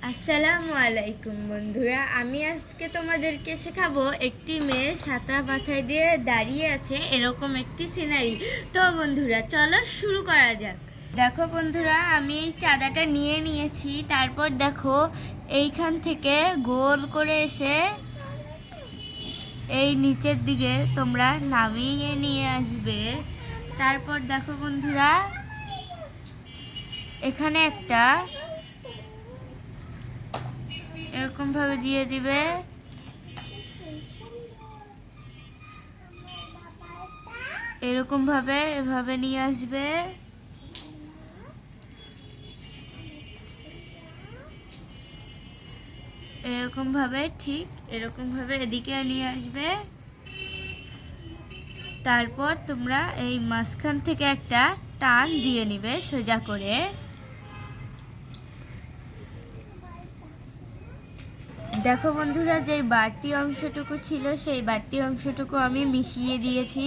আসসালামু আলাইকুম বন্ধুরা, আমি আজকে তোমাদেরকে শেখাবো একটি মেয়ে ছাতা মাথায় দিয়ে দাঁড়িয়ে আছে এরকম একটি সিনারি। তো বন্ধুরা চলো শুরু করা যাক। দেখো বন্ধুরা, আমি এই চাঁদাটা নিয়ে নিয়েছি। তারপর দেখো এইখান থেকে গোল করে এসে এই নিচের দিকে তোমরা নামিয়ে নিয়ে আসবে। তারপর দেখো বন্ধুরা, এখানে একটা এরকম ভাবে দিয়ে দিবে। এরকম ভাবে এভাবে নিয়ে আসবে। এরকম ভাবে ঠিক এরকম ভাবে এদিকে নিয়ে আসবে। তারপর তোমরা এই মাঝখান থেকে একটা টান দিয়ে নিবে সোজা করে। দেখো বন্ধুরা, যে বাড়তি অংশটুকু ছিল সেই বাড়তি অংশটুকু আমি মিশিয়ে দিয়েছি।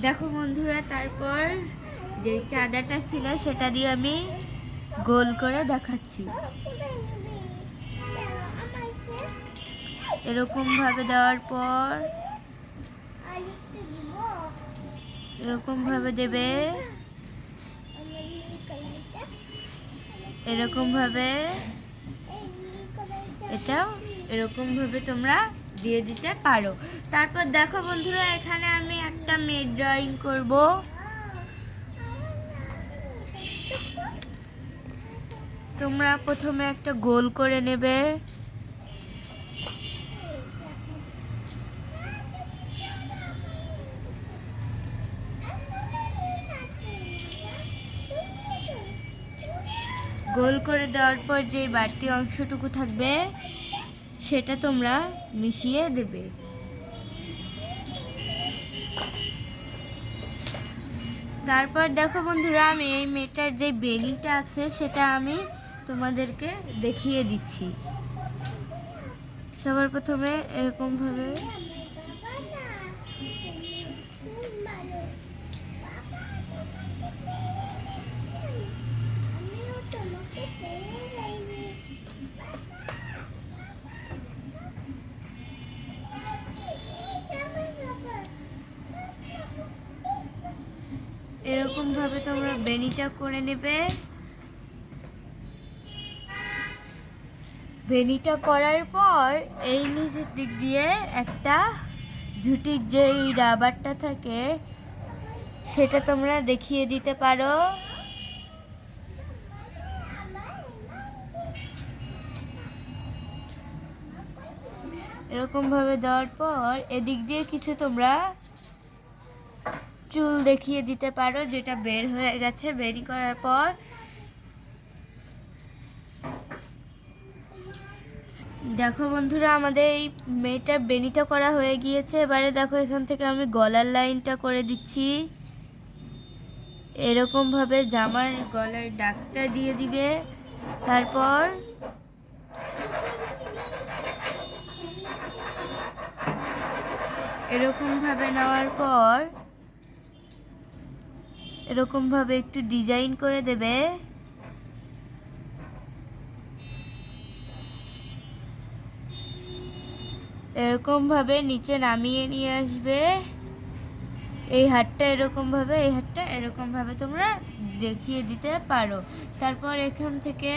দেখো বন্ধুরা, তারপর যে চাঁদাটা ছিল সেটা দিয়ে আমি গোল করে দেখাচ্ছি। এরকম ভাবে দেওয়ার পর এরকম ভাবে দেবে। এরকম ভাবে এটাও এরকম ভাবে তোমরা দিয়ে দিতে পারো। তারপর দেখো বন্ধুরা, এখানে আমি একটা মেয়ে ড্রয়িং করব। তোমরা প্রথমে একটা গোল করে নেবে। গোল করে দেওয়ার পর যে বাড়তি অংশটুকু থাকবে সেটা তোমরা মিশিয়ে দেবে। তারপর দেখো বন্ধুরা, আমি এই মেয়েটার যে বেনিটা আছে সেটা আমি তোমাদেরকে দেখিয়ে দিচ্ছি। সবার প্রথমে এরকম ভাবে এরকম ভাবে তোমরা বেনিটা করে নেবে। বেনিটা করার পর এই নিচের দিক দিয়ে একটা ঝুটির যেই রাবারটা থাকে সেটা তোমরা দেখিয়ে দিতে পারো। এরকম ভাবে দেওয়ার পর এদিক দিয়ে কিছু তোমরা চুল দেখিয়ে দিতে পারো যেটা বের হয়ে গেছে বেনি করার পর। দেখো বন্ধুরা, আমাদের এই মেয়েটার বেনিটা করা হয়ে গিয়েছে। এবারে দেখো এখান থেকে আমি গলার লাইনটা করে দিচ্ছি। এরকম ভাবে জামার গলার দাগটা দিয়ে দিবে। তারপর এরকম ভাবে নেওয়ার পর এরকম ভাবে একটু ডিজাইন করে দেবে। এরকম ভাবে নিচে নামিয়ে নিয়ে আসবে। এই হাতটা এরকম ভাবে এই হাতটা এরকম ভাবে তোমরা দেখিয়ে দিতে পারো। তারপর এখান থেকে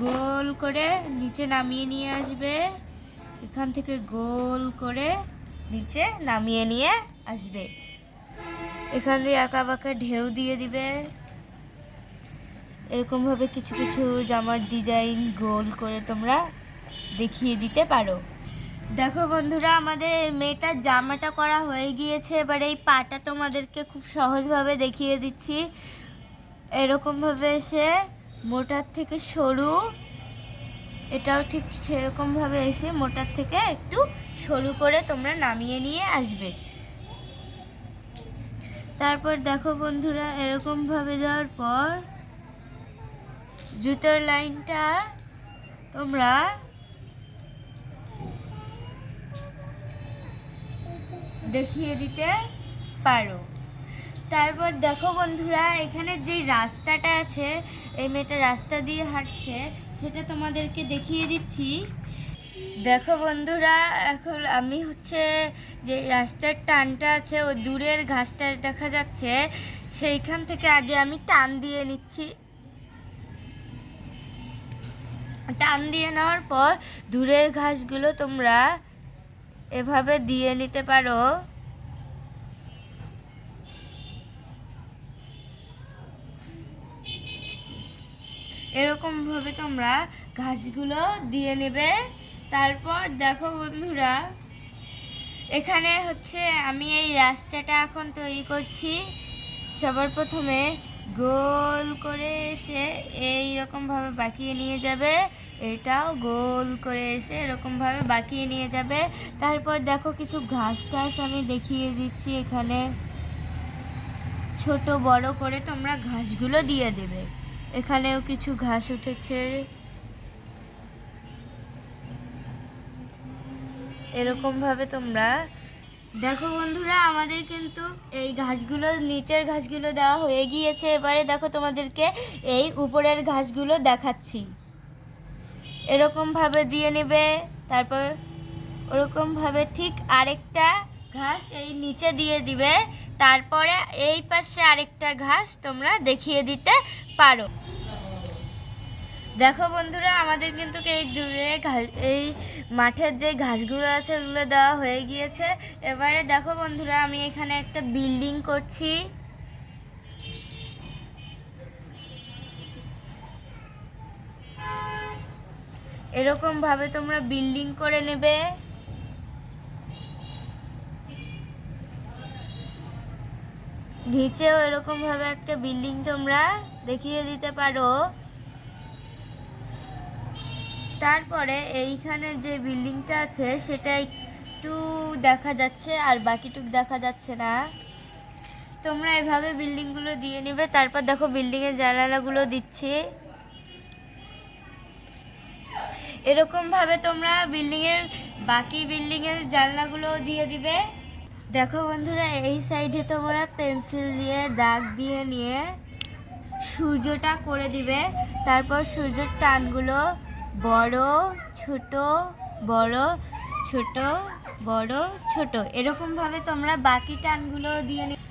গোল করে নিচে নামিয়ে নিয়ে আসবে। এখান থেকে গোল করে নিচে নামিয়ে নিয়ে আসবে। এখান দিয়ে আঁকা বাঁকা ঢেউ দিয়ে দিবে। এরকম ভাবে কিছু কিছু জামার ডিজাইন গোল করে তোমরা দেখিয়ে দিতে পারো। দেখো বন্ধুরা, আমাদের এই মেয়েটার জামাটা করা হয়ে গিয়েছে। এবার এই পাটা তোমাদেরকে খুব সহজভাবে দেখিয়ে দিচ্ছি। এরকমভাবে এসে মোটার থেকে সরু, এটাও ঠিক সেরকমভাবে এসে মোটার থেকে একটু সরু করে তোমরা নামিয়ে নিয়ে আসবে। তারপর দেখো বন্ধুরা, এরকমভাবে দেওয়ার পর জুতোর লাইনটা তোমরা দেখিয়ে দিতে পারো। তারপর দেখো বন্ধুরা, এখানে যে রাস্তাটা আছে, এই মেয়েটা রাস্তা দিয়ে হাঁটছে, সেটা তোমাদেরকে দেখিয়ে দিচ্ছি। দেখো বন্ধুরা, এখন আমি যে রাস্তার টানটা আছে, ওই দূরের ঘাসটা দেখা যাচ্ছে, সেইখান থেকে আগে আমি টান দিয়ে নিচ্ছি। টান দিয়ে নেওয়ার পর দূরের ঘাসগুলো তোমরা এভাবে দিয়ে নিতে পারো। এরকমভাবে তোমরা ঘাসগুলো দিয়ে নেবে। তারপর দেখো বন্ধুরা, এখানে আমি এই রাস্তাটা এখন তৈরি করছি। সবার প্রথমে গোল করে এসে এইরকমভাবে বাঁকিয়ে নিয়ে যাবে, এটাও গোল করে এসে এরকমভাবে বাঁকিয়ে নিয়ে যাবে। তারপর দেখো কিছু ঘাস টাস আমি দেখিয়ে দিচ্ছি, এখানে ছোট বড় করে তোমরা ঘাসগুলো দিয়ে দেবে। এখানেও কিছু ঘাস উঠেছে, এরকমভাবে তোমরা দেখো বন্ধুরা, আমাদের কিন্তু এই ঘাসগুলো, নিচের ঘাসগুলো দেওয়া হয়ে গিয়েছে। এবারে দেখো তোমাদেরকে এই উপরের ঘাসগুলো দেখাচ্ছি। এরকমভাবে দিয়ে নেবে, তারপর ওরকমভাবে ঠিক আরেকটা ঘাস এই নিচে দিয়ে দিবে। তারপরে এই পাশে আরেকটা ঘাস তোমরা দেখিয়ে দিতে পারো। দেখো বন্ধুরা, আমাদের কিন্তু এই দূরে এই মাঠের যে ঘাসগুলো আছে ওগুলো দেওয়া হয়ে গিয়েছে। এবারে দেখো বন্ধুরা, আমি এখানে একটা বিল্ডিং করছি। এরকমভাবে তোমরা বিল্ডিং করে নেবে। নিচেও এরকমভাবে একটা বিল্ডিং তোমরা দেখিয়ে দিতে পারো। তারপরে এইখানে যে বিল্ডিংটা আছে সেটা একটু দেখা যাচ্ছে, আর বাকিটুক দেখা যাচ্ছে না। তোমরা এভাবে বিল্ডিংগুলো দিয়ে নেবে। তারপর দেখো বিল্ডিংয়ের জানালাগুলো দিচ্ছি। এরকমভাবে তোমরা বাকি বিল্ডিংয়ের জানলাগুলো দিয়ে দিবে। দেখো বন্ধুরা, এই সাইডে তোমরা পেন্সিল দিয়ে দাগ দিয়ে নিয়ে সূর্যটা করে দিবে। তারপর সূর্যের টানগুলো বড় ছোট বড় ছোট বড় ছোট এরকমভাবে তোমরা বাকি টানগুলো দিয়ে নিবে।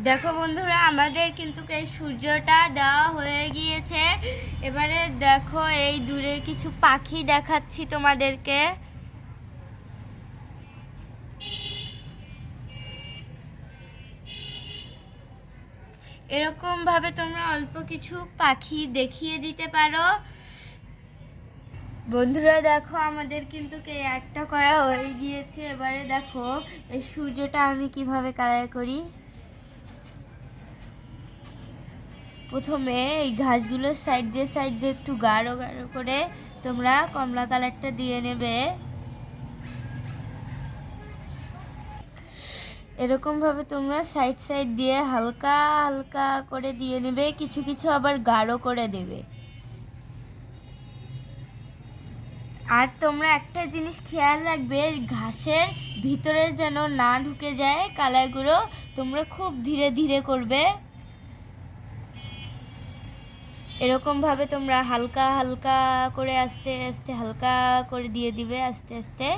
দেখো বন্ধুরা, আমাদের কিন্তু এই সূর্যটা দেওয়া হয়ে গিয়েছে। এবারে দেখো এই দূরে কিছু পাখি দেখাচ্ছি তোমাদেরকে। এরকমভাবে তোমরা অল্প কিছু পাখি দেখিয়ে দিতে পারো। বন্ধুরা দেখো, আমাদের কিন্তু এই আর্টটা করা হয়ে গিয়েছে। এবারে দেখো এই সূর্যটা আমি কিভাবে কালার করি। প্রথমে এই ঘাসগুলোর সাইড দিয়ে একটু গাঢ় গাঢ় করে তোমরা কমলা কালারটা দিয়ে নেবে। এরকমভাবে তোমরা সাইড দিয়ে হালকা হালকা করে দিয়ে নেবে, কিছু কিছু আবার গাঢ় করে দেবে। আর তোমরা একটা জিনিস খেয়াল রাখবে, ঘাসের ভিতরে যেন না ঢুকে যায় কালারগুলো। তোমরা খুব ধীরে ধীরে করবে। এরকমভাবে তোমরা হালকা হালকা করে আস্তে আস্তে হালকা করে দিয়ে দিবে, আস্তে আস্তে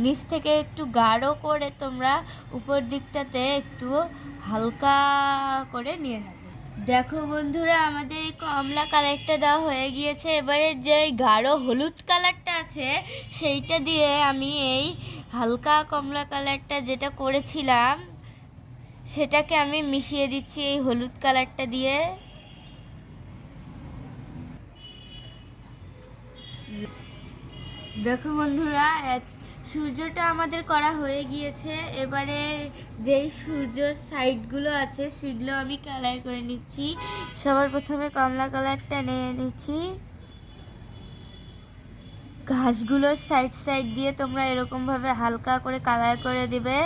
নিচ থেকে একটু গাঢ় করে তোমরা উপর দিকটাতে একটু হালকা করে নিয়ে নেবে। দেখো বন্ধুরা, আমাদের এই কমলা কালারটা দেওয়া হয়ে গিয়েছে। এবারে যে গাঢ় হলুদ কালারটা আছে সেইটা দিয়ে আমি এই হালকা কমলা কালারটা যেটা করেছিলাম সেটাকে আমি মিশিয়ে দিচ্ছি এই হলুদ কালারটা দিয়ে। দেখো বন্ধুরা, সূর্যটা আমাদের করা হয়ে গিয়েছে। এবারে যেই সূর্যের সাইডগুলো আছে সেগুলো আমি কালার করে নিচ্ছি। সবার প্রথমে কমলা কালারটা নিয়ে নিচ্ছি। ঘাসগুলোর সাইড দিয়ে তোমরা এরকমভাবে হালকা করে কালার করে দিবে।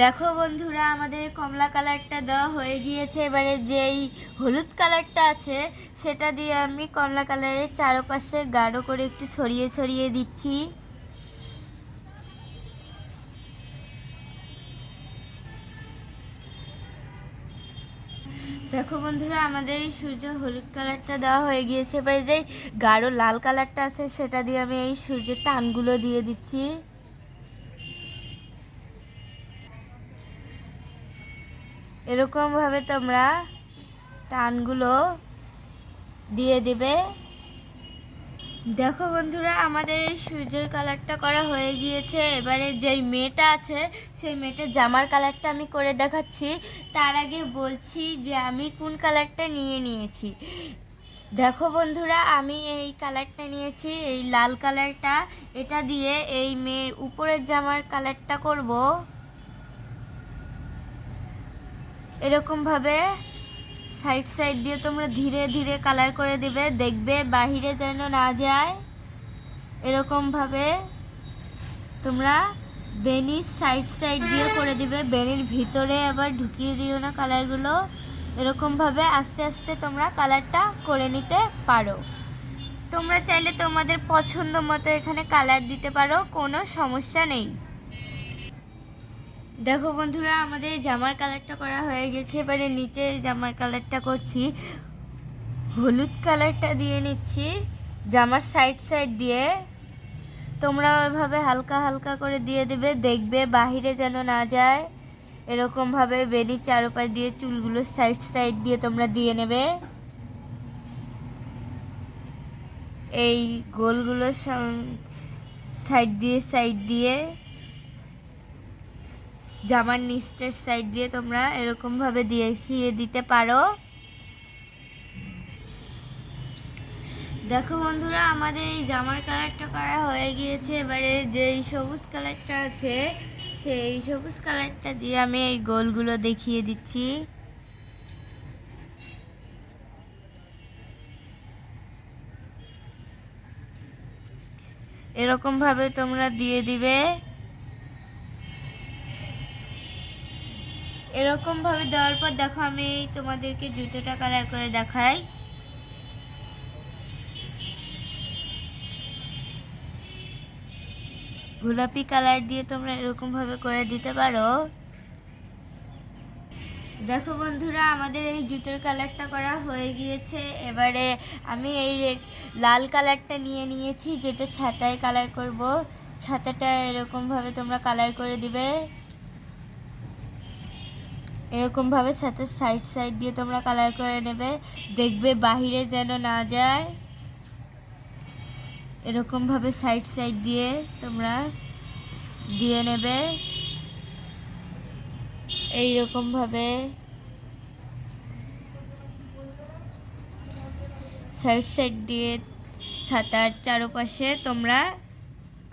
দেখো বন্ধুরা, আমাদের কমলা কালারটা দেওয়া হয়ে গিয়েছে। এবারে যেই হলুদ কালারটা আছে সেটা দিয়ে আমি কমলা কালারের চারপাশে গাঢ় করে একটু ছড়িয়ে ছড়িয়ে দিচ্ছি। দেখো বন্ধুরা, আমাদের এই সূর্য হলুদ কালারটা দেওয়া হয়ে গিয়েছে। এবার যে গাঢ় লাল কালারটা আছে সেটা দিয়ে আমি এই সূর্যের টানগুলো দিয়ে দিচ্ছি। এরকমভাবে তোমরা টানগুলো দিয়ে দেবে। দেখো বন্ধুরা, আমাদের এই সূর্যের কালারটা করা হয়ে গিয়েছে। এবারে যেই মেয়েটা আছে সেই মেয়েটার জামার কালারটা আমি করে দেখাচ্ছি। তার আগে বলছি যে আমি কোন কালারটা নিয়েছি। দেখো বন্ধুরা, আমি এই কালারটা নিয়েছি, এই লাল কালারটা। এটা দিয়ে এই মেয়ের উপরের জামার কালারটা করব। এরকমভাবে সাইড দিয়ে তোমরা ধীরে ধীরে কালার করে দিবে, দেখবে বাহিরে যেন না যায়। এরকমভাবে তোমরা বেনির সাইড দিয়ে করে দিবে, বেনির ভিতরে আবার ঢুকিয়ে দিও না কালারগুলো। এরকমভাবে আস্তে আস্তে তোমরা কালারটা করে নিতে পারো। তোমরা চাইলে তোমাদের পছন্দ মতো এখানে কালার দিতে পারো, কোনো সমস্যা নেই। দেখো বন্ধুরা, আমাদের জামার কালারটা করা হয়ে গেছে। এবারে নিচের জামার কালারটা করছি। হলুদ কালারটা দিয়ে নিচ্ছি জামার সাইড দিয়ে। তোমরা ওইভাবে হালকা হালকা করে দিয়ে দেবে, দেখবে বাহিরে যেন না যায়। এরকমভাবে বেনির চারপাশ দিয়ে চুলগুলো সাইড দিয়ে তোমরা দিয়ে নেবে। এই গোলগুলো সাইড দিয়ে জামার নিচের সাইড দিয়ে তোমরা এরকমভাবে দেখিয়ে দিতে পারো। দেখো বন্ধুরা, আমাদের এই জামার কালারটা করা হয়ে গিয়েছে। এবারে যেই সবুজ কালারটা আছে সেই সবুজ কালারটা দিয়ে আমি এই গোলগুলো দেখিয়ে দিচ্ছি। এরকমভাবে তোমরা দিয়ে দিবে। এরকমভাবে দেওয়ার পর দেখো, আমি তোমাদেরকে জুতোটা কালার করে দেখাই। গোলাপি কালার দিয়ে তোমরা এরকমভাবে করে দিতে পারো। দেখো বন্ধুরা, আমাদের এই জুতোর কালারটা করা হয়ে গিয়েছে। এবারে আমি এই লাল কালারটা নিয়েছি, যেটা ছাতায় কালার করব। ছাতাটা এরকমভাবে তোমরা কালার করে দিবে। এরকমভাবে ছাতার সাইড দিয়ে তোমরা কালার করে নেবে, দেখবে বাহিরে যেন না যায়। এরকমভাবে সাইড দিয়ে তোমরা দিয়ে নেবে। এইরকমভাবে সাইড দিয়ে ছাতার চারপাশে তোমরা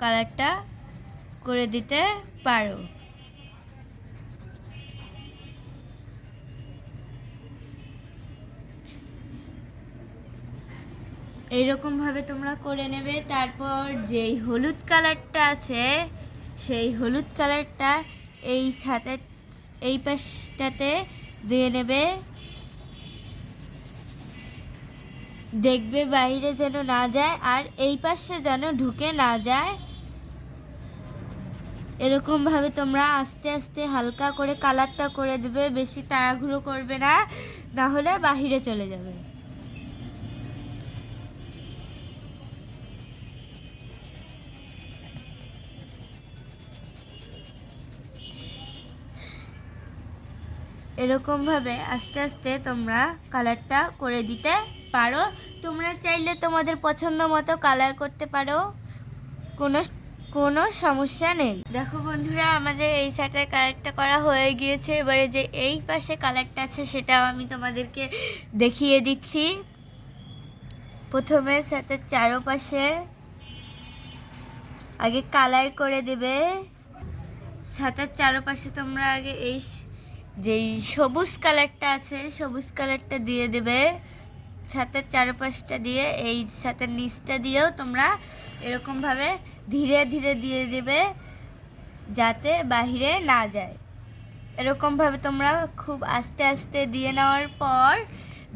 কালারটা করে দিতে পারো। এইরকমভাবে তোমরা করে নেবে। তারপর যেই হলুদ কালারটা আছে সেই হলুদ কালারটা এই ছাতার এই পাশটাতে দিয়ে নেবে, দেখবে বাইরে যেন না যায় আর এই পাশে যেন ঢুকে না যায়। এরকমভাবে তোমরা আস্তে আস্তে হালকা করে কালারটা করে দেবে, বেশি তাড়াহুড়ো করবে না, না হলে বাহিরে চলে যাবে। এরকমভাবে আস্তে আস্তে তোমরা কালারটা করে দিতে পারো। তোমরা চাইলে তোমাদের পছন্দ মতো কালার করতে পারো, কোনো সমস্যা নেই। দেখো বন্ধুরা, আমাদের এই শার্টের কালারটা করা হয়ে গিয়েছে। এবারে যে এই পাশে কালারটা আছে সেটাও আমি তোমাদেরকে দেখিয়ে দিচ্ছি। প্রথমে শার্টের চারপাশে আগে কালার করে দেবে। শার্টের চারপাশে তোমরা আগে এই যেই সবুজ কালারটা আছে সবুজ কালারটা দিয়ে দেবে। ছাতার চারপাশটা দিয়ে এই ছাতার নিচটা দিয়েও তোমরা এরকমভাবে ধীরে ধীরে দিয়ে দেবে, যাতে বাহিরে না যায়। এরকমভাবে তোমরা খুব আস্তে আস্তে দিয়ে নেওয়ার পর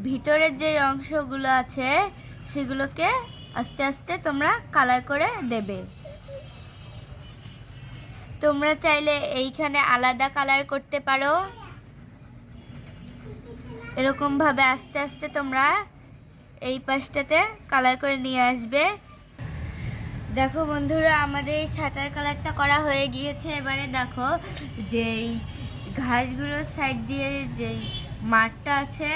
ভিতরের যে অংশগুলো আছে সেগুলোকে আস্তে আস্তে তোমরা কালার করে দেবে। তোমরা চাইলে এইখানে আলাদা কালার করতে পারো। এরকমভাবে আস্তে আস্তে তোমরা এই পাশটাতে কালার করে নিয়ে আসবে। দেখো বন্ধুরা, আমাদের এই ছাতার কালারটা করা হয়ে গিয়েছে। এবারে দেখো যেই ঘাসগুলোর সাইড দিয়ে যেই মাঠটা আছে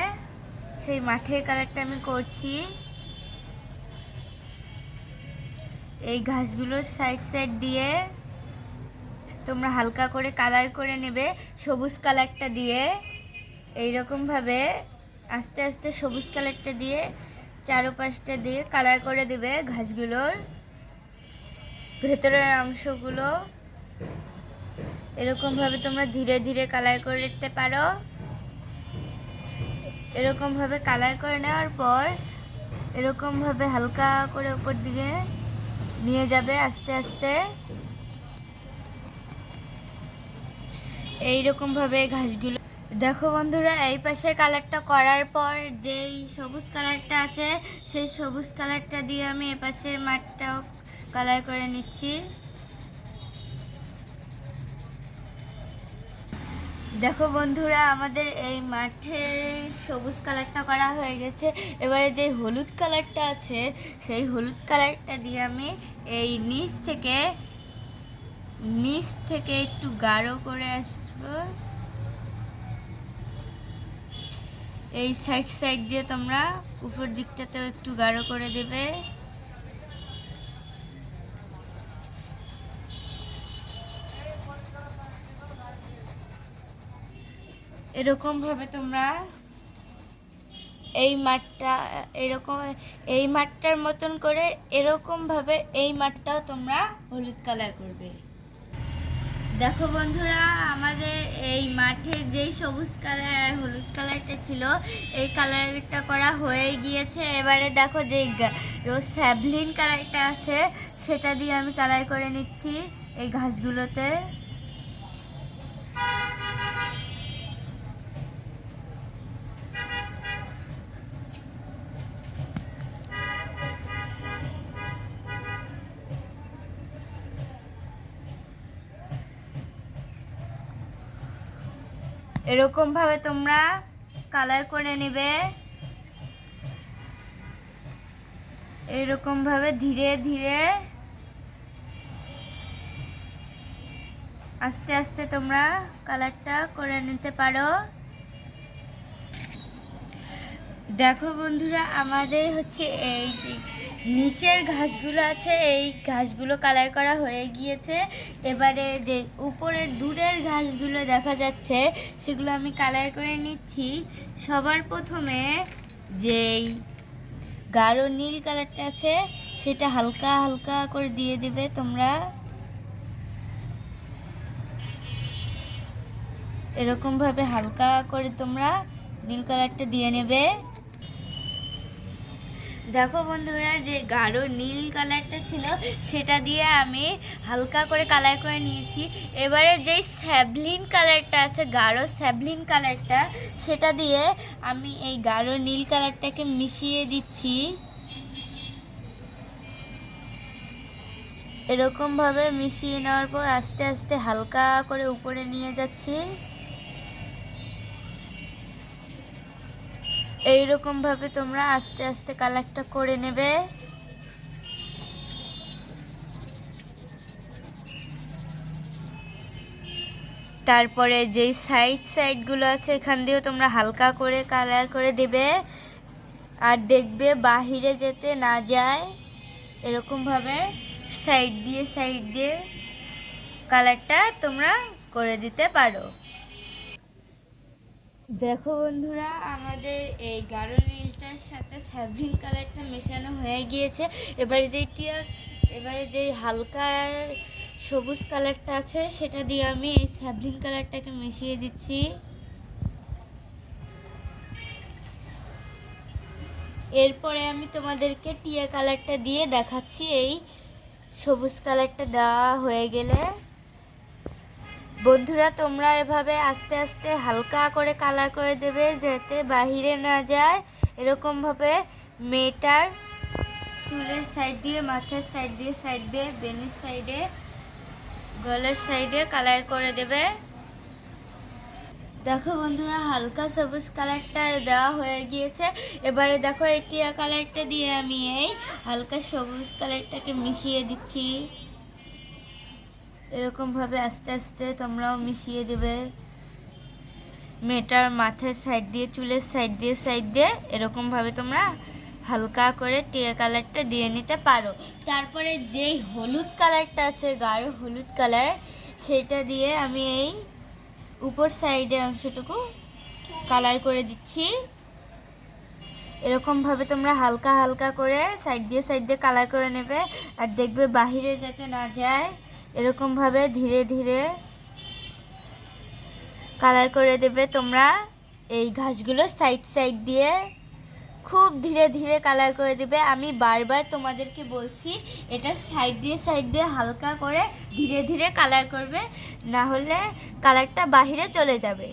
সেই মাঠের কালারটা আমি করছি। এই ঘাসগুলোর সাইড সাইড দিয়ে তোমরা হালকা করে কালার করে নেবে সবুজ কালারটা দিয়ে। এইরকমভাবে আস্তে আস্তে সবুজ কালারটা দিয়ে চারপাশটা দিয়ে কালার করে দেবে ঘাসগুলোর ভেতরের অংশগুলো। এরকমভাবে তোমরা ধীরে ধীরে কালার করে নিতে পারো। এরকমভাবে কালার করে নেওয়ার পর এরকমভাবে হালকা করে উপর দিকে নিয়ে যাবে আস্তে আস্তে। এইরকমভাবে ঘাসগুলো দেখো বন্ধুরা, এই পাশে কালারটা করার পর যেই সবুজ কালারটা আছে সেই সবুজ কালারটা দিয়ে আমি এপাশে মাঠটাও কালার করে নিচ্ছি। দেখো বন্ধুরা, আমাদের এই মাঠের সবুজ কালারটা করা হয়ে গেছে। এবারে যে হলুদ কালারটা আছে সেই হলুদ কালারটা দিয়ে আমি এই নিচ থেকে একটু গাঢ় করে আসবো। এই সাইড দিয়ে তোমরা উপর দিকটাতেও একটু গাঢ় করে দেবে। এরকমভাবে তোমরা এই মাঠটার মতন করে এরকমভাবে এই মাঠটাও তোমরা হলুদ কালার করবে। দেখো বন্ধুরা, আমাদের এই মাঠের যেই সবুজ কালার আর হলুদ কালারটা ছিল এই কালারটা করা হয়ে গিয়েছে। এবারে দেখো যে রোজ স্যাভলিন কালারটা আছে সেটা দিয়ে আমি কালার করে নিচ্ছি এই ঘাসগুলোতে। এরকমভাবে তোমরা কালার করে নেবে। এরকমভাবে ধীরে ধীরে আস্তে আস্তে তোমরা কালারটা করে নিতে পারো। দেখো বন্ধুরা, আমাদের হচ্ছে এই যে নিচের ঘাসগুলো আছে এই ঘাসগুলো কালার করা হয়ে গিয়েছে। এবারে যে উপরের দূরের ঘাসগুলো দেখা যাচ্ছে সেগুলো আমি কালার করে নিচ্ছি। সবার প্রথমে যেই গাঢ় নীল কালারটা আছে সেটা হালকা হালকা করে দিয়ে দিবে তোমরা। এরকমভাবে হালকা করে তোমরা নীল কালারটা দিয়ে নেবে। দেখো বন্ধুরা, যে গাঢ় নীল কালারটা ছিল সেটা দিয়ে আমি হালকা করে কালার করে নিয়েছি। এবারে যেই স্যাভলিন কালারটা আছে গাঢ় স্যাভলিন কালারটা সেটা দিয়ে আমি এই গাঢ় নীল কালারটাকে মিশিয়ে দিচ্ছি। এরকমভাবে মিশিয়ে নেওয়ার পর আস্তে আস্তে হালকা করে উপরে নিয়ে যাচ্ছি। এইরকমভাবে তোমরা আস্তে আস্তে কালারটা করে নেবে। তারপরে যেই সাইডগুলো আছে এখান দিয়েও তোমরা হালকা করে কালার করে দেবে। আর দেখবে বাহিরে যেতে না যায়, এরকমভাবে সাইড দিয়ে কালারটা তোমরা করে দিতে পারো। দেখো বন্ধুরা, আমাদের এই গাঢ় নীলটার সাথে স্যাভলিন কালারটা মেশানো হয়ে গিয়েছে। এবারে যেই হালকা সবুজ কালারটা আছে সেটা দিয়ে আমি এই স্যাভলিন কালারটাকে মিশিয়ে দিচ্ছি। এরপরে আমি তোমাদেরকে টিয়া কালারটা দিয়ে দেখাচ্ছি। এই সবুজ কালারটা দেওয়া হয়ে গেলে বন্ধুরা তোমরা এভাবে আস্তে আস্তে হালকা করে কালার করে দেবে যাতে বাহিরে না যায়। এরকমভাবে মেয়েটার চুলের সাইড দিয়ে, মাথার সাইড দিয়ে, বেনির সাইডে, গলার সাইডে কালার করে দেবে। দেখো বন্ধুরা, হালকা সবুজ কালারটা দেওয়া হয়ে গিয়েছে। এবারে দেখো এই টিয়া কালারটা দিয়ে আমি এই হালকা সবুজ কালারটাকে মিশিয়ে দিচ্ছি। এরকমভাবে আস্তে আস্তে তোমরাও মিশিয়ে দেবে। মেয়েটার মাথার সাইড দিয়ে, চুলের সাইড দিয়ে এরকমভাবে তোমরা হালকা করে টিয়া কালারটা দিয়ে নিতে পারো। তারপরে যেই হলুদ কালারটা আছে, গাঢ় হলুদ কালার, সেটা দিয়ে আমি এই উপর সাইডের অংশটুকু কালার করে দিচ্ছি। এরকমভাবে তোমরা হালকা হালকা করে সাইড দিয়ে কালার করে নেবে। আর দেখবে বাহিরে যাতে না যায়, এরকমভাবে ধীরে ধীরে কালার করে দেবে তোমরা। এই ঘাসগুলো সাইড দিয়ে খুব ধীরে ধীরে কালার করে দেবে। আমি বারবার তোমাদেরকে বলছি, এটা সাইড দিয়ে হালকা করে ধীরে ধীরে কালার করবে, না হলে কালারটা বাহিরে চলে যাবে।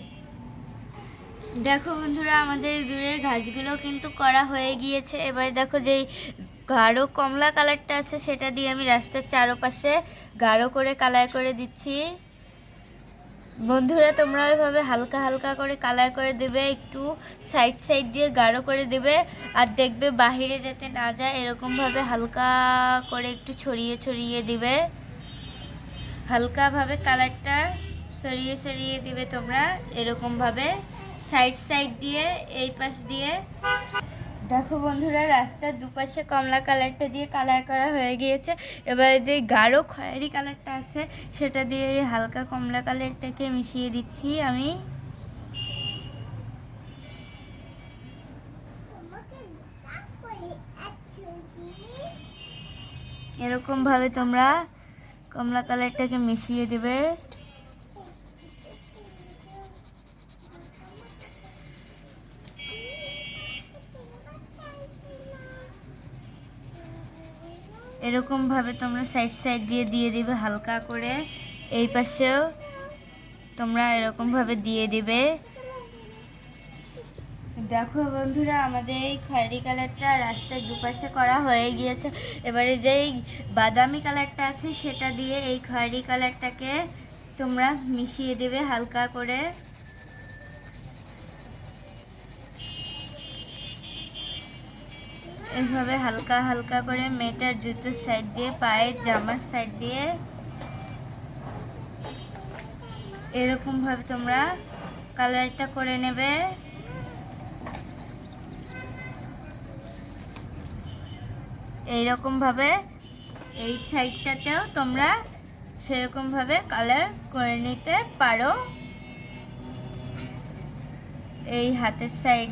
দেখো বন্ধুরা, আমাদের দূরের ঘাসগুলো কিন্তু করা হয়ে গিয়েছে। এবার দেখো যেই গাঢ় কমলা কালারটা আছে, সেটা দিয়ে আমি রাস্তার চারপাশে গাঢ় করে কালার করে দিচ্ছি। বন্ধুরা, তোমরা ওইভাবে হালকা হালকা করে কালার করে দেবে, একটু সাইড দিয়ে গাঢ় করে দেবে। আর দেখবে বাহিরে যাতে না যায়, এরকমভাবে হালকা করে একটু ছড়িয়ে দিবে। হালকাভাবে কালারটা ছড়িয়ে দিবে তোমরা এরকমভাবে সাইড দিয়ে, এই পাশ দিয়ে। দেখো বন্ধুরা, রাস্তার দুপাশে কমলা কালারটা দিয়ে কালার করা হয়ে গিয়েছে। এবার যে গাঢ় খয়েরি কালারটা আছে, সেটা দিয়ে এই হালকা কমলা কালারটাকে মিশিয়ে দিচ্ছি আমি। এরকমভাবে তোমরা কমলা কালারটাকে মিশিয়ে দেবে। এরকমভাবে তোমরা সাইড দিয়ে দিবে হালকা করে। এই পাশেও তোমরা এরকমভাবে দিয়ে দিবে। দেখো বন্ধুরা, আমাদের এই খয়েরি কালারটা রাস্তার দুপাশে করা হয়ে গিয়েছে। এবারে যেই বাদামি কালারটা আছে, সেটা দিয়ে এই খয়েরি কালারটাকে তোমরা মিশিয়ে দেবে হালকা করে। এইভাবে হালকা হালকা করে মেয়েটার জুতোর সাইড দিয়ে, পায়ের জামার সাইড দিয়ে এরকমভাবে তোমরা কালারটা করে নেবে। এইরকমভাবে এই সাইডটাতেও তোমরা সেরকমভাবে কালার করে নিতে পারো। এই হাতের সাইড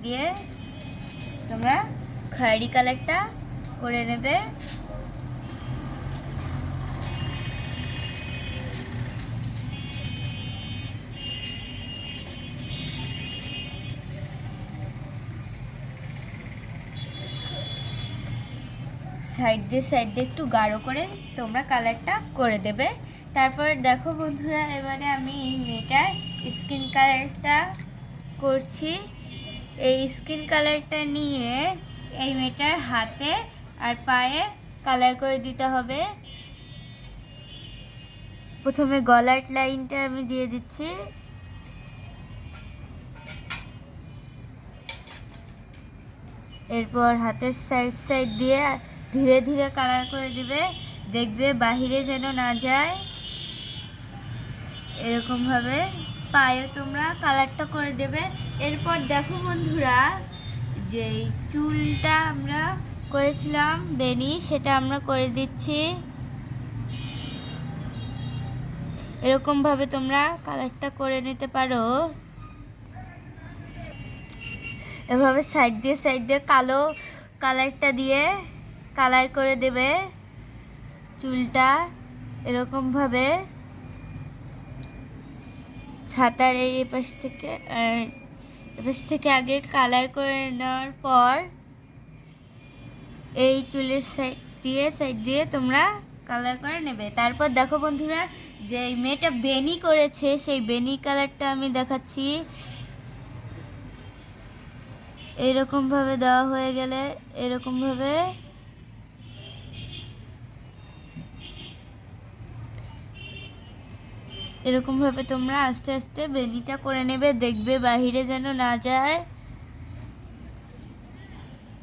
দিয়ে তোমরা খয়েরি কালারটা করে নেবে। সাইড দিয়ে একটু গাঢ় করে তোমরা কালারটা করে দেবে। তারপর দেখো বন্ধুরা, এবারে আমি এই মেয়েটার স্কিন কালারটা করছি। এই স্কিন কালারটা নিয়ে এই মেয়েটার হাতে আর পায়ে কালার করে দিতে হবে। প্রথমে গলার লাইনটা আমি দিয়ে দিচ্ছি। এরপর হাতের সাইড দিয়ে ধীরে ধীরে কালার করে দিবে, দেখবে বাহিরে যেন না যায়। এরকমভাবে পায়ে তোমরা কালারটা করে দেবে। এরপর দেখো বন্ধুরা, যে চুলটা আমরা করেছিলাম বেনি, সেটা আমরা করে দিচ্ছি। এরকমভাবে তোমরা কালারটা করে নিতে পারো। এভাবে সাইড দিয়ে কালো কালারটা দিয়ে কালার করে দেবে চুলটা। এরকমভাবে ছাতার এই পাশ থেকে আগে কালার করে নেওয়ার পর এই চুলের সাইড দিয়ে তোমরা কালার করে নেবে। তারপর দেখো বন্ধুরা, যে মেয়েটা বেনি করেছে, সেই বেনি কালারটা আমি দেখাচ্ছি। এইরকমভাবে দেওয়া হয়ে গেলে এরকমভাবে এরকমভাবে তোমরা আস্তে আস্তে বেনিটা করে নেবে, দেখবে বাহিরে যেন না যায়।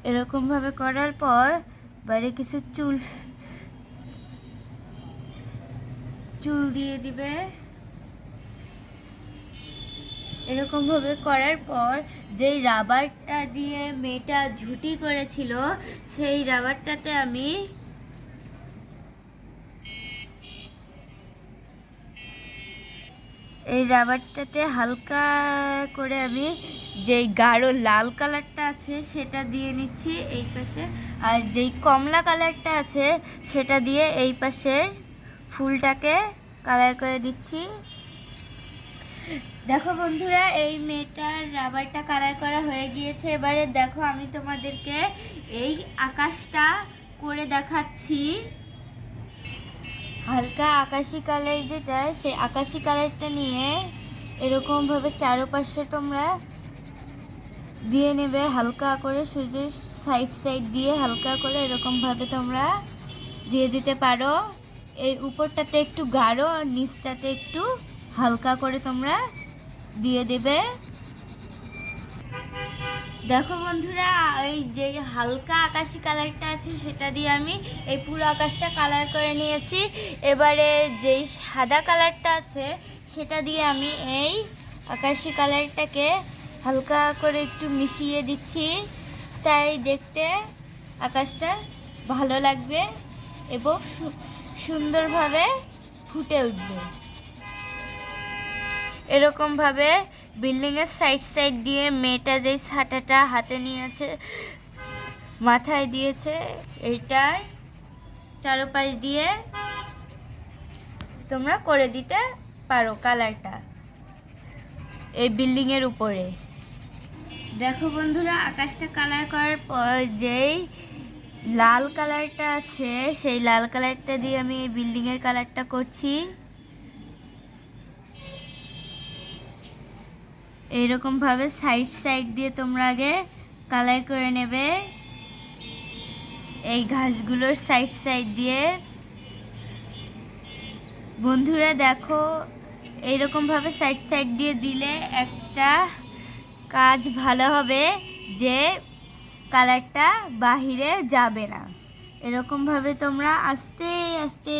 এরকমভাবে করার পর বাইরে কিছু চুল দিয়ে দিবে। এরকমভাবে করার পর যেই রাবারটা দিয়ে মেয়েটা ঝুঁটি করেছিল সেই রাবারটাতে আমি হালকা করে আমি যেই গাঢ় লাল কালারটা আছে সেটা দিয়ে নিচ্ছি এই পাশে, আর যেই কমলা কালারটা আছে সেটা দিয়ে এই পাশের ফুলটাকে কালার করে দিচ্ছি। দেখো বন্ধুরা, এই মেয়েটার রাবারটা কালার করা হয়ে গিয়েছে। এবারে দেখো আমি তোমাদেরকে এই আকাশটা করে দেখাচ্ছি। হালকা আকাশি কালার যেটা, সেই আকাশি কালারটা নিয়ে এরকমভাবে চারপাশে তোমরা দিয়ে নেবে হালকা করে, সূর্যের সাইড দিয়ে হালকা করে এরকমভাবে তোমরা দিয়ে দিতে পারো। এই উপরটাতে একটু গাঢ় আর নিচটাতে একটু হালকা করে তোমরা দিয়ে দেবে। দেখো বন্ধুরা, এই যে হালকা আকাশি কালারটা আছে সেটা দিয়ে আমি এই পুরো আকাশটা কালার করে নিয়েছি। এবারে যেই সাদা কালারটা আছে সেটা দিয়ে আমি এই আকাশি কালারটাকে হালকা করে একটু মিশিয়ে দিচ্ছি, তাই দেখতে আকাশটা ভালো লাগবে এবং সুন্দরভাবে ফুটে উঠবে। এরকমভাবে বিল্ডিংয়ের সাইড দিয়ে মেয়েটা যেই ছাতাটা হাতে নিয়েছে, মাথায় দিয়েছে, এইটার চারপাশ দিয়ে তোমরা করে দিতে পারো কালারটা এই বিল্ডিংয়ের উপরে। দেখো বন্ধুরা, আকাশটা কালার করার পর যেই লাল কালারটা আছে সেই লাল কালারটা দিয়ে আমি এই বিল্ডিংয়ের কালারটা করছি। এইরকমভাবে সাইড দিয়ে তোমরা আগে কালার করে নেবে এই ঘাসগুলোর সাইড দিয়ে। বন্ধুরা দেখো, এইরকমভাবে সাইড দিয়ে দিলে একটা কাজ ভালো হবে যে কালারটা বাহিরে যাবে না। এরকমভাবে তোমরা আস্তে আস্তে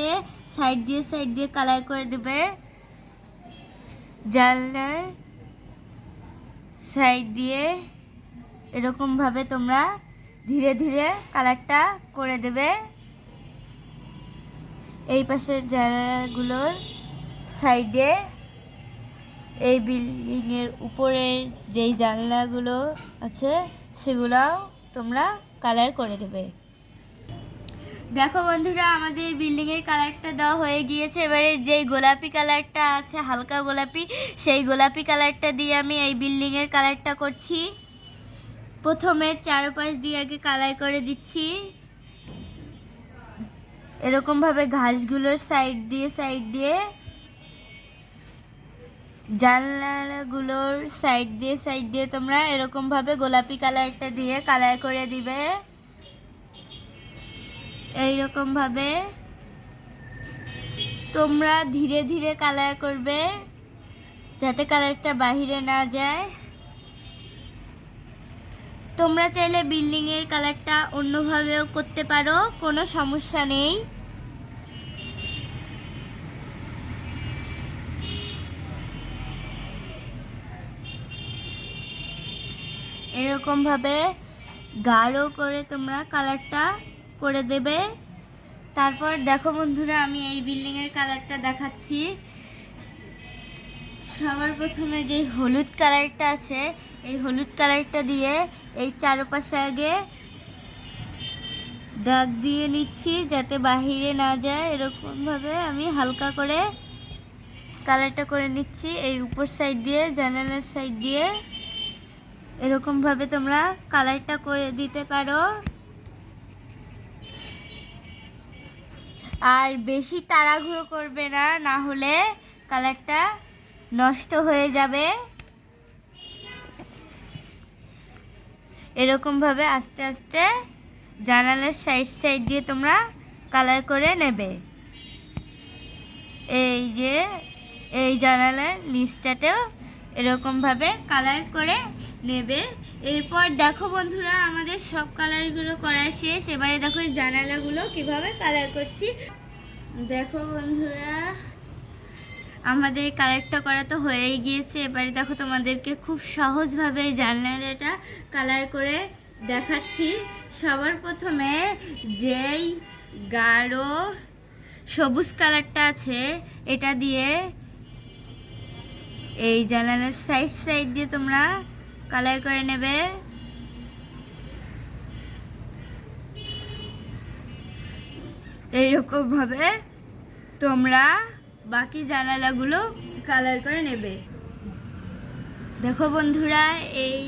সাইড দিয়ে কালার করে দেবে। জানলার সাইড দিয়ে এরকমভাবে তোমরা ধীরে ধীরে কালারটা করে দেবে। এই পাশের জায়গাগুলোর সাইডে এই বিল্ডিংয়ের উপরের যেই জানলাগুলো আছে সেগুলোও তোমরা কালার করে দেবে। দেখো বন্ধুরা, আমাদের বিল্ডিংয়ের কালারটা দেওয়া হয়ে গিয়েছে। এবারে যেই গোলাপি কালারটা আছে, হালকা গোলাপি, সেই গোলাপি কালারটা দিয়ে আমি এই বিল্ডিংয়ের কালারটা করছি। প্রথমে চারপাশ দিয়ে আগে কালার করে দিচ্ছি। এরকমভাবে ঘাসগুলোর সাইড দিয়ে জানলাগুলোর সাইড দিয়ে তোমরা এরকমভাবে গোলাপি কালারটা দিয়ে কালার করে দিবে। এইরকমভাবে তোমরা ধীরে ধীরে কালার করবে যাতে কালারটা বাহিরে না যায়। তোমরা চাইলে বিল্ডিংয়ের কালারটা অন্যভাবেও করতে পারো, কোনো সমস্যা নেই। এরকমভাবে গাঢ় করে তোমরা কালারটা করে দেবে। তারপর দেখো বন্ধুরা, আমি এই বিল্ডিংয়ের কালারটা দেখাচ্ছি। সবার প্রথমে যে হলুদ কালারটা আছে, এই হলুদ কালারটা দিয়ে এই চারপাশে আগে দাগ দিয়ে নিচ্ছি যাতে বাহিরে না যায়। এরকমভাবে আমি হালকা করে কালারটা করে নিচ্ছি এই উপর সাইড দিয়ে, জানালার সাইড দিয়ে। এরকমভাবে তোমরা কালারটা করে দিতে পারো। আর বেশি তাড়াহুড়ো করবে না, না হলে কালারটা নষ্ট হয়ে যাবে। এরকমভাবে আস্তে আস্তে জানালার সাইড দিয়ে তোমরা কালার করে নেবে। এই যে এই জানালার নিচটাতেও এরকমভাবে কালার করে নেবে। এরপর দেখো বন্ধুরা আমাদের সব কালারগুলো করা শেষ। এবারে দেখো এই জানালাগুলো কিভাবে কালার করছি। দেখো বন্ধুরা আমাদের কালারটা করা তো হয়েই গিয়েছে। এবারে দেখো তোমাদেরকে খুব সহজভাবে এই জানালাটা কালার করে দেখাচ্ছি। সবার প্রথমে যেই গাঢ় সবুজ কালারটা আছে এটা দিয়ে এই জানালার সাইড দিয়ে তোমরা কালার করে নেবে। এইরকম ভাবে তোমরা বাকি জানালাগুলো কালার করে নেবে। দেখো বন্ধুরা এই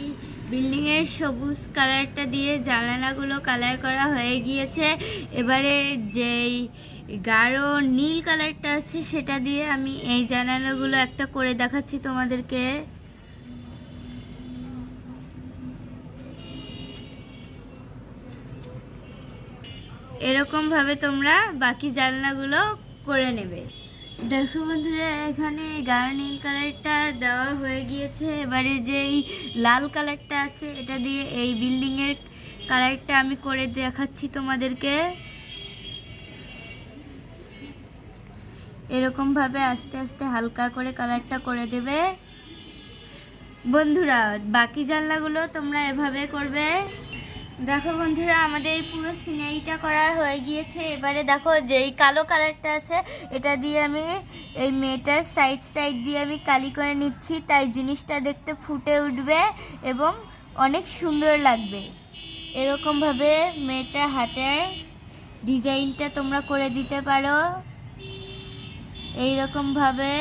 বিল্ডিংয়ের সবুজ কালারটা দিয়ে জানালাগুলো কালার করা হয়ে গিয়েছে। এবারে যেই গাঢ় নীল কালারটা আছে সেটা দিয়ে আমি এই জানালাগুলো একটা করে দেখাচ্ছি তোমাদেরকে। এরকমভাবে তোমরা বাকি জানলাগুলো করে নেবে। দেখো বন্ধুরা এখানে গাঢ় নীল কালারটা দেওয়া হয়ে গিয়েছে। এবারে যেই লাল কালারটা আছে এটা দিয়ে এই বিল্ডিংয়ের কালারটা আমি করে দেখাচ্ছি তোমাদেরকে। এরকমভাবে আস্তে আস্তে হালকা করে কালারটা করে দেবে। বন্ধুরা বাকি জানলাগুলো তোমরা এভাবে করবে। দেখো বন্ধুরা আমাদের এই পুরো সিনারিটা করা হয়ে গিয়েছে। এবারে দেখো যেই কালো কালারটা আছে এটা দিয়ে আমি এই মেয়েটার সাইড দিয়ে আমি কালি করে নিচ্ছি, তাই জিনিসটা দেখতে ফুটে উঠবে এবং অনেক সুন্দর লাগবে। এরকমভাবে মেয়েটার হাতের ডিজাইনটা তোমরা করে দিতে পারো। এইরকমভাবে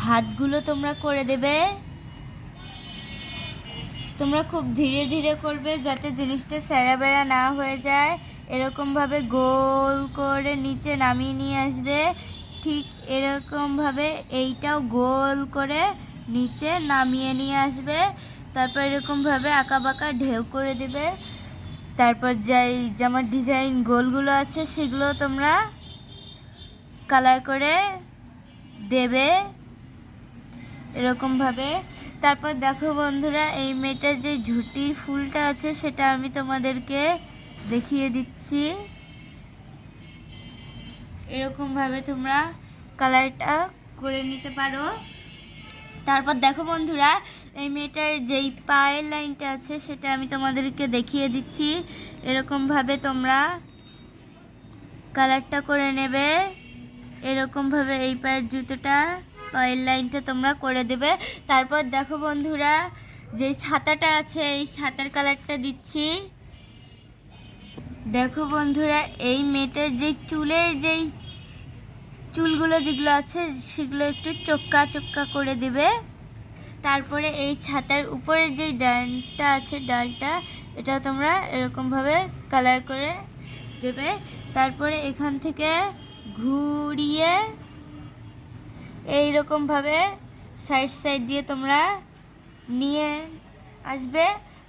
হাতগুলো তোমরা করে দেবে। তোমরা খুব ধীরে ধীরে করবে যাতে জিনিসটা ছেঁড়া বেড়া না হয়ে যায়। এরকমভাবে গোল করে নিচে নামিয়ে নিয়ে আসবে। ঠিক এরকমভাবে এইটাও গোল করে নিচে নামিয়ে নিয়ে আসবে। তারপর এরকমভাবে আঁকা বাঁকা ঢেউ করে দেবে। তারপর যেই জামার ডিজাইন গোলগুলো আছে সেগুলো তোমরা কালার করে দেবে এরকমভাবে। তারপর দেখো বন্ধুরা এই মেয়েটার যে ঝুঁটির ফুলটা আছে সেটা আমি তোমাদেরকে দেখিয়ে দিচ্ছি। এরকমভাবে তোমরা কালারটা করে নিতে পারো। তারপর দেখো বন্ধুরা এই মেয়েটার যেই পায়ের লাইনটা আছে সেটা আমি তোমাদেরকে দেখিয়ে দিচ্ছি। এরকমভাবে তোমরা কালারটা করে নেবে। এরকমভাবে এই পায়ের জুতোটা পায়ের লাইনটা তোমরা করে দেবে। তারপর দেখো বন্ধুরা যেই ছাতাটা আছে এই ছাতার কালারটা দিচ্ছি। দেখো বন্ধুরা এই মেয়েটার যেই চুলের যেই চুলগুলো যেগুলো আছে সেগুলো একটু চোক্কা চোক্কা করে দেবে। তারপরে এই ছাতার উপরে যেই ডালটা আছে ডালটা এটা তোমরা এরকমভাবে কালার করে দেবে। তারপরে এখান থেকে ঘুরিয়ে এইরকমভাবে সাইড দিয়ে তোমরা নিয়ে আসবে।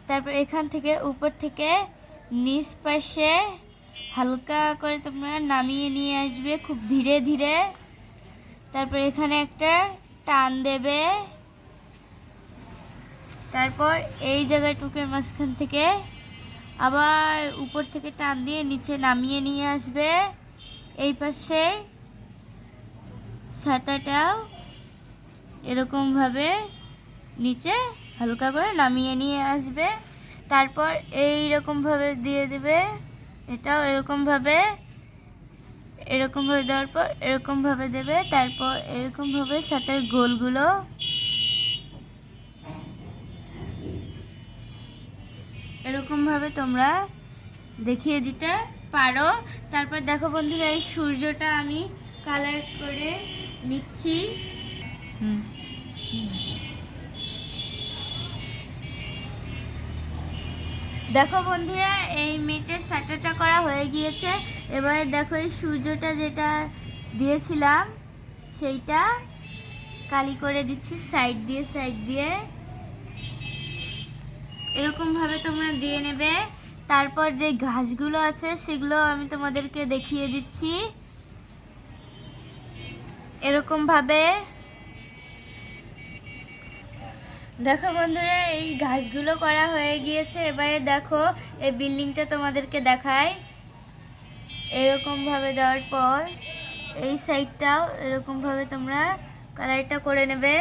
তারপর এখান থেকে উপর থেকে নিচ পাশে হালকা করে তোমরা নামিয়ে নিয়ে আসবে খুব ধীরে ধীরে। তারপর এখানে একটা টান দেবে। তারপর এই জায়গাটুকুর মাঝখান থেকে আবার উপর থেকে টান দিয়ে নিচে নামিয়ে নিয়ে আসবে। এই পাশে ছাতাটাও এরকমভাবে নিচে হালকা করে নামিয়ে নিয়ে আসবে। তারপর এইরকমভাবে দিয়ে দেবে। এটাও এরকমভাবে দেওয়ার পর এরকমভাবে দেবে। তারপর এরকমভাবে ছাতার গোলগুলো এরকমভাবে তোমরা দেখিয়ে দিতে পারো। তারপর দেখো বন্ধুরা এই সূর্যটা আমি কালার করে নিচ্ছি। দেখো বন্ধুরা এই মেটের ছাতাটা করা হয়ে গিয়েছে। এবারে দেখো এই সূর্যটা যেটা দিয়েছিলাম সেইটা কালি করে দিচ্ছি সাইড দিয়ে এরকমভাবে তোমরা দিয়ে নেবে। তারপর যে ঘাসগুলো আছে সেগুলো আমি তোমাদেরকে দেখিয়ে দিচ্ছি। এরকমভাবে দেখো বন্ধুরা, এই ঘাসগুলো করা হয়ে গিয়েছে। এবারে দেখো এই বিল্ডিংটা তোমাদেরকে দেখাই। এরকমভাবে দেওয়ার পর এই সাইডটাও এরকমভাবে তোমরা কালারটা করে নেবে।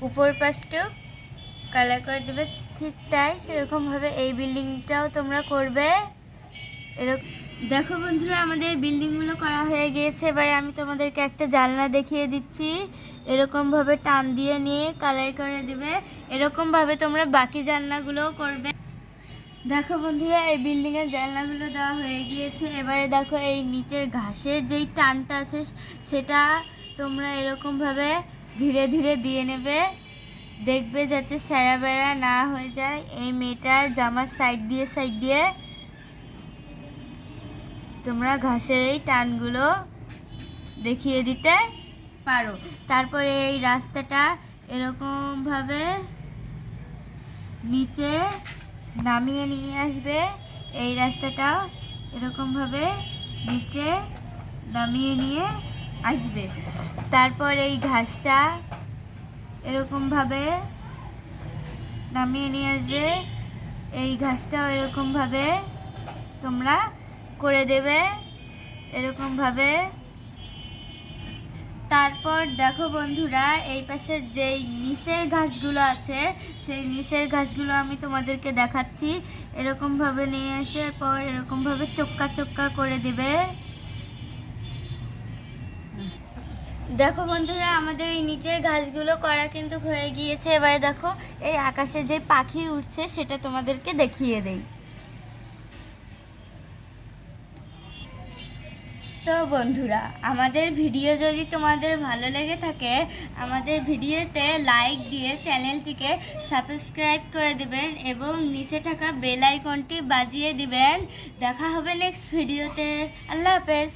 উপর পাশটাও কালার করে দেবে, ঠিক তাই সেরকমভাবে এই বিল্ডিংটাও তোমরা করবে। এরকম দেখো বন্ধুরা, আমাদের বিল্ডিংগুলো করা হয়ে গিয়েছে। এবারে আমি তোমাদেরকে একটা জানলা দেখিয়ে দিচ্ছি। এরকমভাবে টান দিয়ে নিয়ে কালার করে দেবে। এরকমভাবে তোমরা বাকি জানলাগুলোও করবে। দেখো বন্ধুরা, এই বিল্ডিংয়ের জানলাগুলো দেওয়া হয়ে গিয়েছে। এবারে দেখো এই নিচের ঘাসের যেই টানটা আছে সেটা তোমরা এরকমভাবে ধীরে ধীরে দিয়ে নেবে। দেখবে যাতে স্যারা বেড়া না হয়ে যায়। এই মেয়েটার জামার সাইড দিয়ে তোমরা ঘাসের এই টানগুলো দেখিয়ে দিতে পারো। তারপরে এই রাস্তাটা এরকমভাবে নিচে নামিয়ে নিয়ে আসবে। এই রাস্তাটাও এরকমভাবে নিচে নামিয়ে নিয়ে আসবে। তারপর এই ঘাসটা এরকমভাবে নামিয়ে নিয়ে আসবে। এই ঘাসটাও এরকমভাবে তোমরা করে দেবে এরকমভাবে। তারপর দেখো বন্ধুরা, এই পাশে যেই নিচের ঘাসগুলো আছে সেই নিচের ঘাসগুলো আমি তোমাদেরকে দেখাচ্ছি। এরকমভাবে নিয়ে আসার পর এরকমভাবে চোক্কা চোক্কা করে দেবে। দেখো বন্ধুরা, আমাদের এই নিচের ঘাসগুলো করা কিন্তু হয়ে গিয়েছে। এবারে দেখো এই আকাশে যে পাখি উঠছে সেটা তোমাদেরকে দেখিয়ে দেই। তো বন্ধুরা, আমাদের ভিডিও যদি তোমাদের ভালো লেগে থাকে, আমাদের ভিডিওতে লাইক দিয়ে চ্যানেলটিকে সাবস্ক্রাইব করে দেবেন এবং নিচে থাকা বেল আইকনটি বাজিয়ে দিবেন। দেখা হবে নেক্সট ভিডিওতে। আল্লাহ হাফেজ।